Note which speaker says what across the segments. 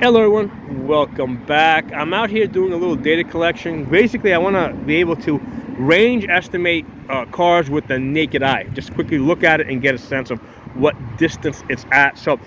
Speaker 1: Hello everyone, welcome back. I'm out here doing a little data collection. Basically, I want to be able to range estimate cars with the naked eye. Just quickly look at it and get a sense of what distance it's at. So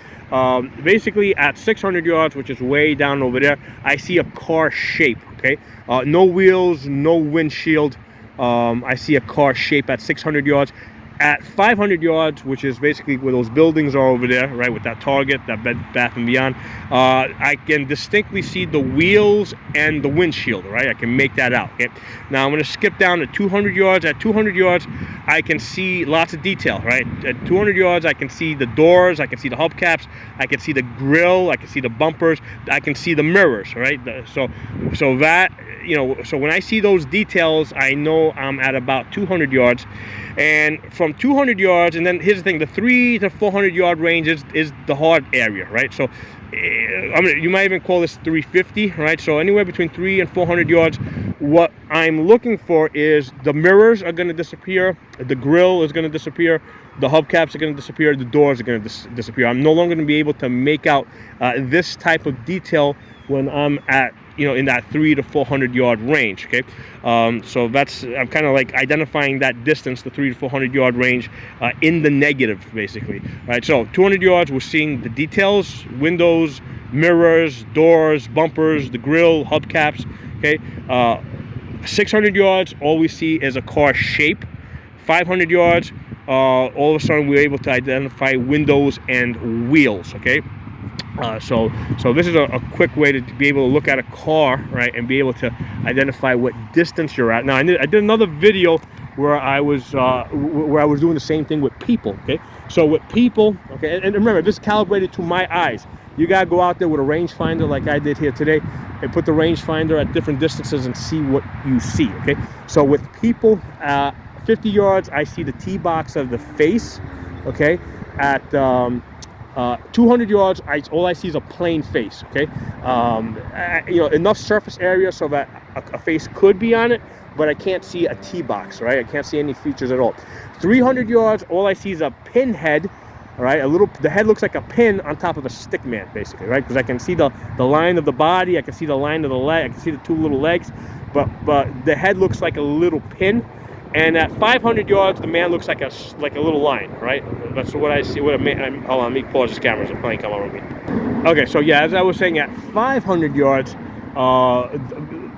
Speaker 1: basically at 600 yards, which is way down over there, I see a car shape, okay? No wheels, no windshield. I see a car shape at 600 yards. At 500 yards, which is basically where those buildings are over there, right, with that Target, that Bed Bath & Beyond, I can distinctly see the wheels and the windshield, right? I can make that out, okay? Now, I'm going to skip down to 200 yards. At 200 yards, I can see lots of detail, right? At 200 yards, I can see the doors, I can see the hubcaps, I can see the grill, I can see the bumpers, I can see the mirrors, right? So that, you know, so when I see those details, I know I'm at about 200 yards. And from 200 yards, and then here's the thing, the 300 to 400 yard range is the hard area, right? So I mean, you might even call this 350, right? So anywhere between 300 and 400 yards, what I'm looking for is the mirrors are going to disappear, the grill is going to disappear, the hubcaps are going to disappear, the doors are going to disappear. I'm no longer going to be able to make out this type of detail when I'm at, you know, in that 300 to 400 yard range, okay? So that's, I'm kind of like identifying that distance, the 300 to 400 yard range, in the negative, basically, right? So 200 yards, we're seeing the details, windows, mirrors, doors, bumpers, the grill, hubcaps, okay? 600 yards, all we see is a car shape. 500 yards, all of a sudden we're able to identify windows and wheels, okay? So this is a quick way to be able to look at a car, right, and be able to identify what distance you're at. Now, I did another video where I was doing the same thing with people, okay? So with people, okay, and remember, this is calibrated to my eyes. You gotta go out there with a rangefinder like I did here today and put the rangefinder at different distances and see what you see, okay? So with people, 50 yards, I see the T-box of the face, okay? At 200 yards, all I see is a plain face, okay? You know, enough surface area so that a face could be on it, but I can't see a T-box, right? I can't see any features at all. 300 yards, all I see is a pin head, all right? The head looks like a pin on top of a stick man, basically, right? Because I can see the line of the body, I can see the line of the leg, I can see the two little legs, but the head looks like a little pin. And at 500 yards, the man looks like a little line, right? That's what I see. What a man. Hold on, let me pause this camera. There's a plane coming over me. Okay, so yeah, as I was saying, at 500 yards,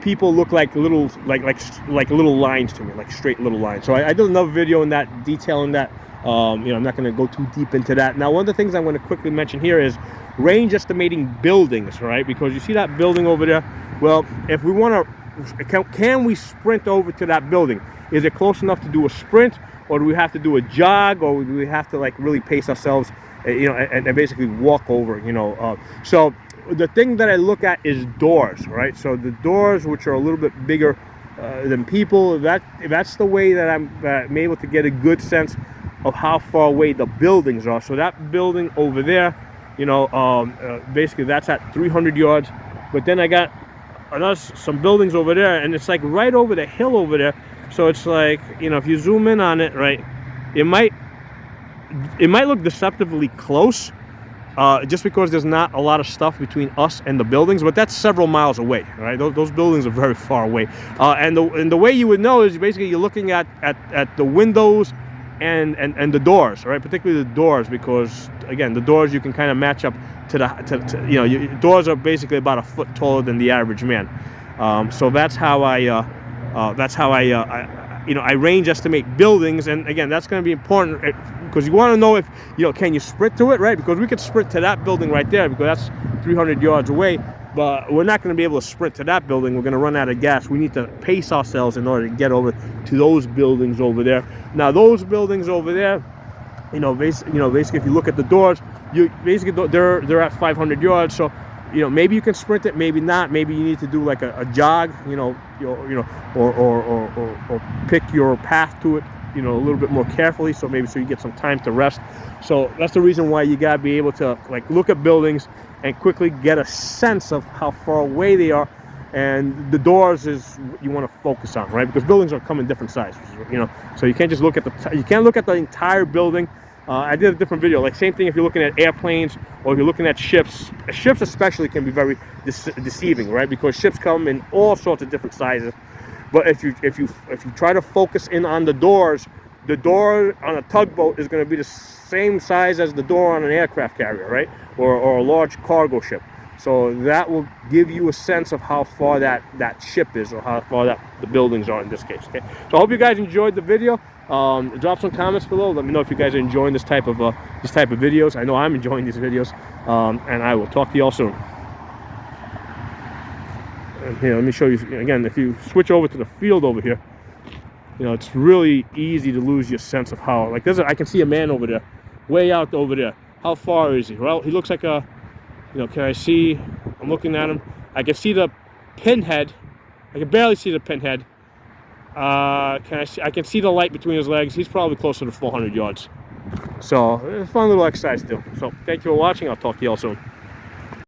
Speaker 1: people look like little little lines to me, like straight little lines. So I did another video in that, detailing that. You know, I'm not going to go too deep into that. Now, one of the things I'm going to quickly mention here is range estimating buildings, right? Because you see that building over there. Well, if we want to, can we sprint over to that building? Is it close enough to do a sprint, or do we have to do a jog, or do we have to like really pace ourselves, you know, and basically walk over, you know? So the thing that I look at is doors, right? So the doors, which are a little bit bigger than people, that's the way that I'm able to get a good sense of how far away the buildings are. So that building over there, you know, basically that's at 300 yards. But then I got some buildings over there, and it's like right over the hill over there. So it's like, you know, if you zoom in on it, right, it might look deceptively close, just because there's not a lot of stuff between us and the buildings, but that's several miles away, right? Those buildings are very far away. And the way you would know is basically you're looking at the windows and the doors, right? Particularly the doors, because again, the doors you can kind of match up to you know, doors are basically about a foot taller than the average man. So that's how I you know, I range estimate buildings. And again, that's going to be important because you want to know if, you know, can you sprint to it, right? Because we could sprint to that building right there because that's 300 yards away, but we're not going to be able to sprint to that building. We're going to run out of gas. We need to pace ourselves in order to get over to those buildings over there. Now, those buildings over there, you know, basically if you look at the doors, they're at 500 yards. So, you know, maybe you can sprint it, maybe not. Maybe you need to do like a jog, or pick your path to it, you know, a little bit more carefully. So maybe so you get some time to rest. So that's the reason why you gotta be able to like look at buildings and quickly get a sense of how far away they are. And the doors is what you want to focus on, right? Because buildings are come in different sizes, you know. So you can't just look at you can't look at the entire building. I did a different video. Like same thing if you're looking at airplanes or if you're looking at ships. Ships especially can be very deceiving, right? Because ships come in all sorts of different sizes. But if you try to focus in on the door on a tugboat is going to be the same size as the door on an aircraft carrier, right? Or a large cargo ship. So that will give you a sense of how far that ship is, or how far the buildings are in this case. Okay. So I hope you guys enjoyed the video. Drop some comments below. Let me know if you guys are enjoying this type of videos. I know I'm enjoying these videos. And I will talk to you all soon. And here, let me show you again. If you switch over to the field over here, it's really easy to lose your sense of how. Like I can see a man over there, way out over there. How far is he? Well, he looks like a. Can I see? I'm looking at him. I can see the pinhead. I can barely see the pinhead. Can I see? I can see the light between his legs. He's probably closer to 400 yards. So, it's a fun little exercise to do. So, thank you for watching. I'll talk to you all soon.